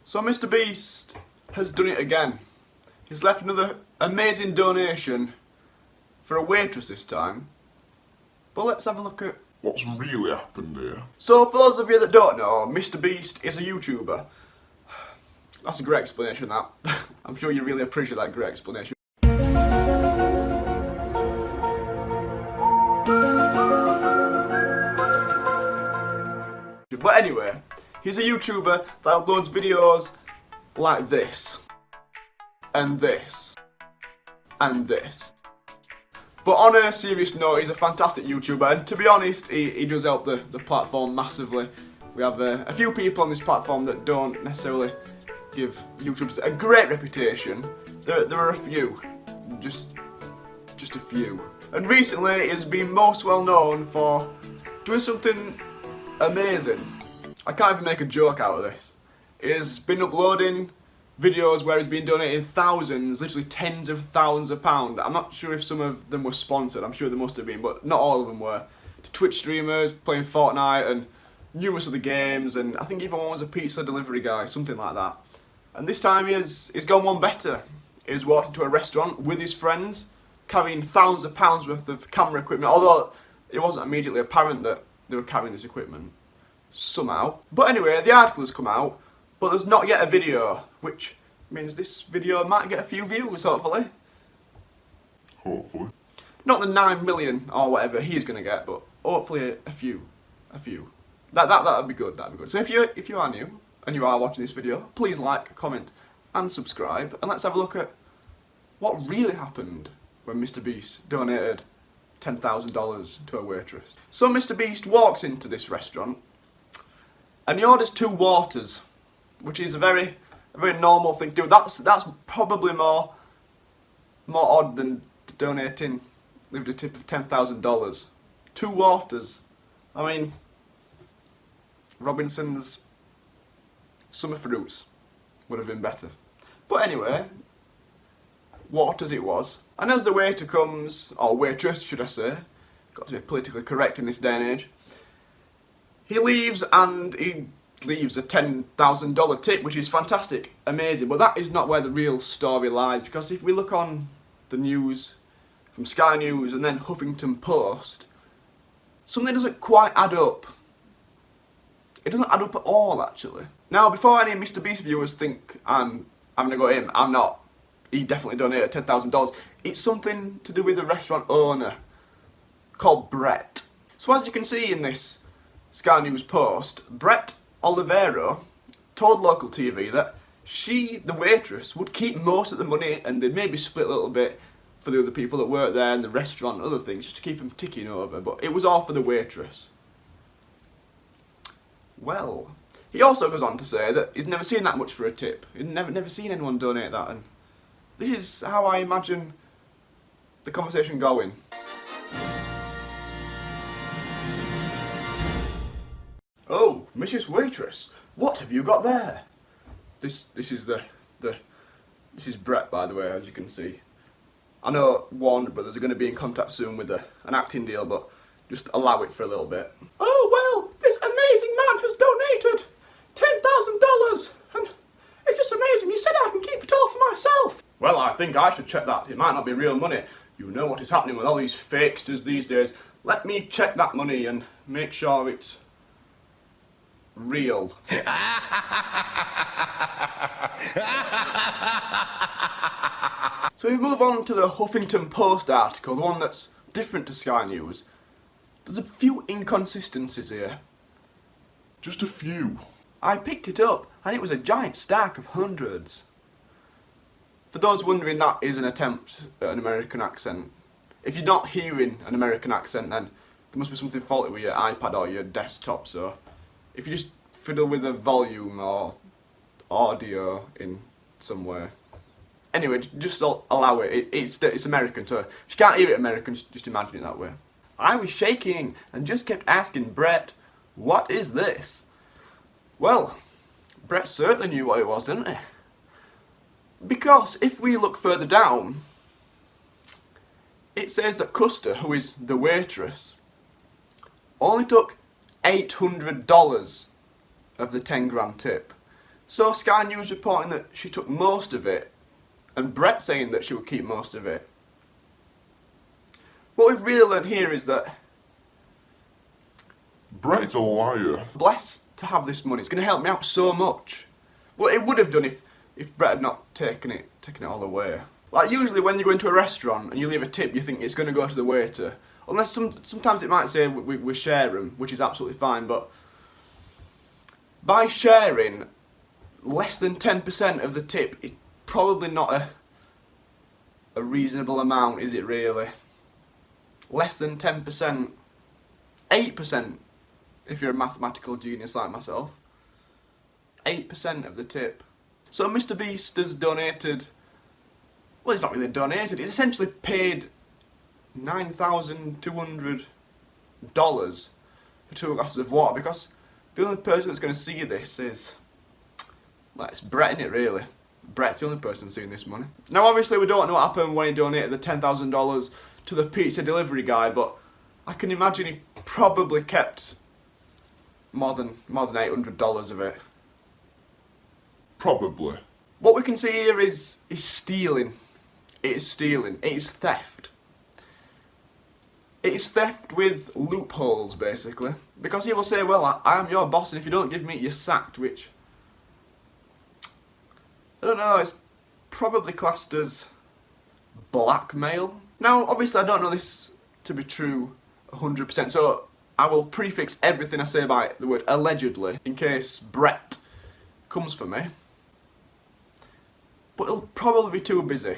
So Mr. Beast has done it again. He's left another amazing donation for a waitress this time. But let's have a look at what's really happened here. So for those of you that don't know, Mr. Beast is a YouTuber. That's a great explanation, that. I'm sure you really appreciate that great explanation. But anyway, he's a YouTuber that uploads videos like this. And this. And this. But on a serious note, he's a fantastic YouTuber, and to be honest, he does help the platform massively. We have a few people on this platform that don't necessarily give YouTubers a great reputation. There are a few. Just a few. And recently, he's been most well known for doing something amazing. I can't even make a joke out of this. He's been uploading videos where he's been donating thousands, literally tens of thousands of pounds. I'm not sure if some of them were sponsored, I'm sure they must have been, but not all of them were. To Twitch streamers, playing Fortnite and numerous other games, and I think even one was a pizza delivery guy, something like that. And this time he's gone one better. He's walked into a restaurant with his friends, carrying thousands of pounds worth of camera equipment, although it wasn't immediately apparent that they were carrying this equipment. Somehow. But anyway, the article has come out, but there's not yet a video, which means this video might get a few views, hopefully. Hopefully. Not the 9 million or whatever he's gonna get, but hopefully a few. That'd be good, that'd be good. So if you are new and you are watching this video, please like, comment and subscribe, and let's have a look at what really happened when Mr. Beast donated $10,000 to a waitress. So Mr. Beast walks into this restaurant and he orders 2 waters, which is a very normal thing to do. That's probably more odd than donating, leaving a tip of $10,000. 2 waters. I mean, Robinson's summer fruits would have been better. But anyway, waters it was. And as the waiter comes, or waitress should I say, got to be politically correct in this day and age, he leaves and he leaves a $10,000 tip, which is fantastic, amazing. But that is not where the real story lies, because if we look on the news from Sky News and then Huffington Post, something doesn't quite add up. It doesn't add up at all, actually. Now, before any Mr. Beast viewers think I'm having a go at him, I'm not. He definitely donated $10,000. It's something to do with the restaurant owner called Brett. So as you can see in this Sky News post, Brett Olivero told local TV that she, the waitress, would keep most of the money and they'd maybe split a little bit for the other people that work there and the restaurant and other things, just to keep them ticking over, but it was all for the waitress. Well, he also goes on to say that he's never seen that much for a tip. He's never seen anyone donate that, and this is how I imagine the conversation going. Oh, Mrs. Waitress, what have you got there? This is this is Brett, by the way, as you can see. I know Warner Brothers are going to be in contact soon with an acting deal, but just allow it for a little bit. Oh well, this amazing man has donated $10,000, and it's just amazing. He said I can keep it all for myself. Well, I think I should check that. It might not be real money. You know what is happening with all these fakesters these days. Let me check that money and make sure it's real. So we move on to the Huffington Post article, the one that's different to Sky News. There's a few inconsistencies here. Just a few. I picked it up and it was a giant stack of hundreds. For those wondering, that is an attempt at an American accent. If you're not hearing an American accent, then there must be something faulty with your iPad or your desktop, so if you just fiddle with the volume or audio in some way. Anyway, just allow it. It's American, so if you can't hear it American, just imagine it that way. I was shaking and just kept asking Brett, what is this? Well, Brett certainly knew what it was, didn't he? Because if we look further down, it says that Custer, who is the waitress, only took $800 of the 10 grand tip. So Sky News reporting that she took most of it, and Brett saying that she would keep most of it. What we've really learned here is that Brett's a liar. blessed to have this money. It's going to help me out so much. Well, it would have done if Brett had not taken it all away. Like usually when you go into a restaurant and you leave a tip, you think it's going to go to the waiter. Unless sometimes it might say we share them, which is absolutely fine. But by sharing less than 10% of the tip, it's probably not a reasonable amount, is it really? Less than 10%, 8% if you're a mathematical genius like myself. 8% of the tip. So Mr. Beast has donated, well, it's not really donated, it's essentially paid $9,200 for 2 glasses of water, because the only person that's going to see this is, well, it's Brett, innit, really? Brett's the only person seeing this money. Now obviously we don't know what happened when he donated the $10,000 to the pizza delivery guy, but I can imagine he probably kept more than $800 of it. Probably. What we can see here is stealing. It is stealing. It is theft. It is theft with loopholes, basically. Because he will say, well, I am your boss, and if you don't give me it, you're sacked, which, I don't know, it's probably classed as blackmail. Now, obviously I don't know this to be true 100%, so I will prefix everything I say by the word allegedly, in case Brett comes for me. But he'll probably be too busy.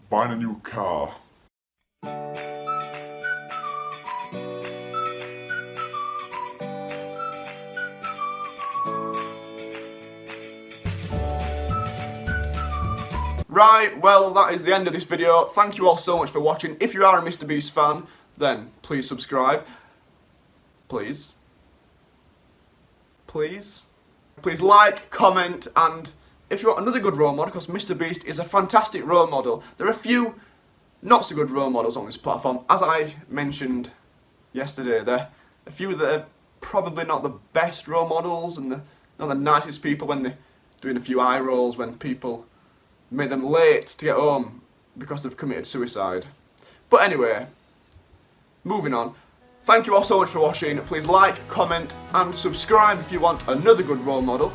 Buying a new car. Right, well, that is the end of this video. Thank you all so much for watching. If you are a Mr. Beast fan, then please subscribe. Please. Please. Please like, comment, and if you want another good role model, because Mr. Beast is a fantastic role model, there are a few not so good role models on this platform. As I mentioned yesterday, there are a few that are probably not the best role models and not the nicest people when they're doing a few eye rolls when people make them late to get home because they've committed suicide. But anyway, moving on. Thank you all so much for watching. Please like, comment and subscribe if you want another good role model.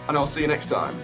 And I'll see you next time.